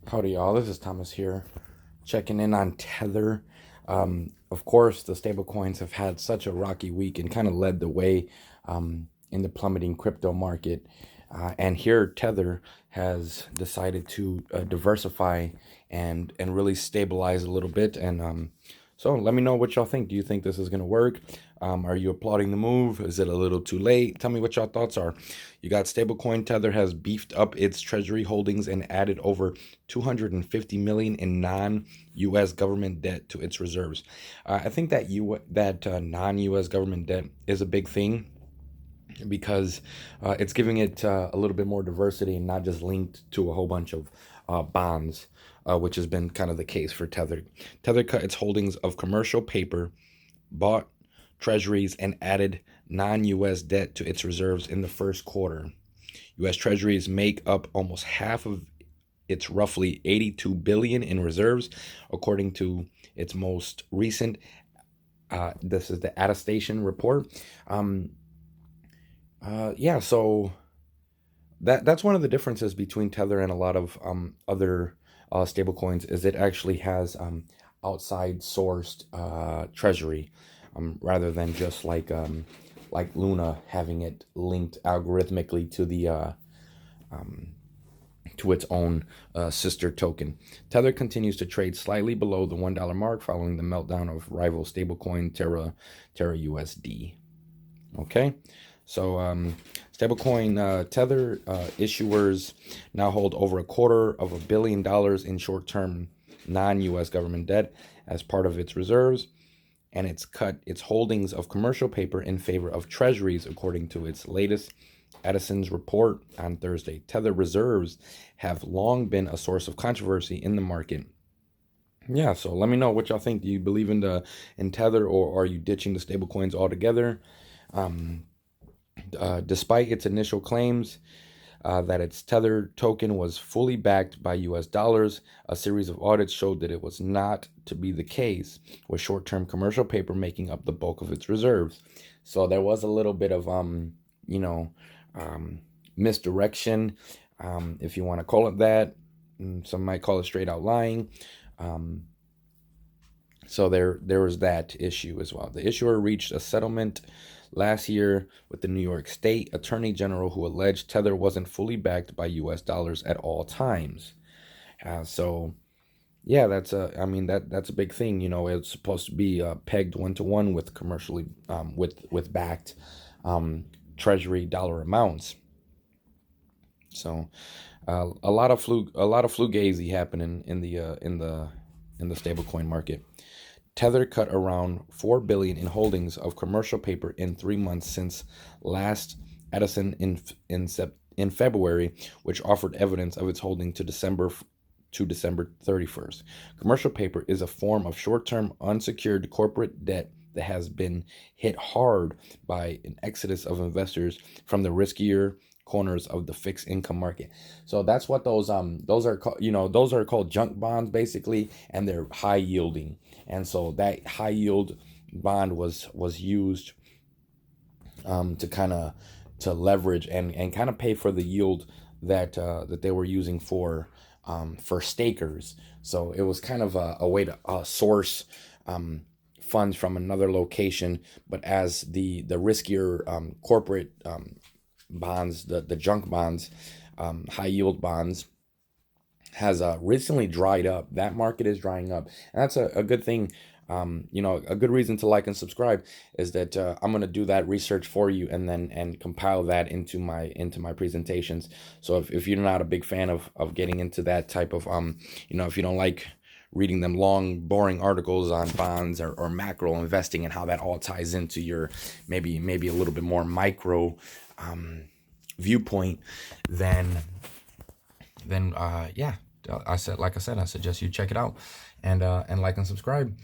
Howdy, y'all. This is Thomas here, checking in on Tether. Of course, the stablecoins have had such a rocky week and kind of led the way in the plummeting crypto market. And here, Tether has decided to diversify and really stabilize a little bit. And so, let me know what y'all think. Do you think this is going to work? Are you applauding the move? Is it a little too late? Tell me what y'all thoughts are. You got stablecoin. Tether has beefed up its treasury holdings and added over 250 million in non-U.S. government debt to its reserves. I think that non-U.S. government debt is a big thing because it's giving it a little bit more diversity and not just linked to a whole bunch of bonds, which has been kind of the case for Tether. Tether cut its holdings of commercial paper, bought treasuries, and added non-U.S. debt to its reserves in the first quarter. U.S. treasuries make up almost half of its roughly 82 billion in reserves, according to its most recent. This is the attestation report. Yeah, so that's one of the differences between Tether and a lot of other stable coins is it actually has outside sourced treasury rather than just like Luna having it linked algorithmically to the to its own sister token. Tether continues to trade slightly below the $1 mark following the meltdown of rival stablecoin Terra USD. Okay, so stablecoin Tether issuers now hold over $250 million in short-term non-U.S. government debt as part of its reserves, and it's cut its holdings of commercial paper in favor of treasuries, according to its latest Edison's report on Thursday. Tether reserves have long been a source of controversy in the market. Yeah, so let me know what y'all think. Do you believe in Tether, or are you ditching the stablecoins altogether? Despite its initial claims that its Tether token was fully backed by US dollars, a series of audits showed that it was not to be the case, with short-term commercial paper making up the bulk of its reserves. So there was a little bit of misdirection, if you want to call it that. Some might call it straight out lying. So there was that issue as well. The issuer reached a settlement last year with the New York State Attorney General, who alleged Tether wasn't fully backed by US dollars at all times. So yeah, that's that's a big thing. It's supposed to be pegged 1-to-1 with commercially with backed treasury dollar amounts. So a lot of flugazi happening in the stablecoin market. Tether cut around 4 billion in holdings of commercial paper in 3 months since last Edison in February, which offered evidence of its holding to December 31st. Commercial paper is a form of short-term unsecured corporate debt that has been hit hard by an exodus of investors from the riskier corners of the fixed income market. So that's what those are called. Those are called junk bonds basically, and they're high yielding. And so that high yield bond was used to kind of leverage and kind of pay for the yield that they were using for stakers. So it was kind of a way to source funds from another location, but as the riskier corporate bonds, the junk bonds, high yield bonds, has recently dried up. That market is drying up, and that's a good thing. A good reason to like and subscribe is that I'm gonna do that research for you and compile that into my presentations. So if you're not a big fan of getting into that type of if you don't like reading them long, boring articles on bonds or macro investing and how that all ties into your maybe a little bit more micro viewpoint, then yeah, I suggest you check it out and like and subscribe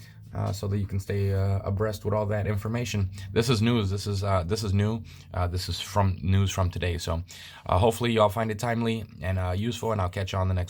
so that you can stay abreast with all that information. This is news. This is new. This is from news from today. So hopefully y'all find it timely and useful, and I'll catch you on the next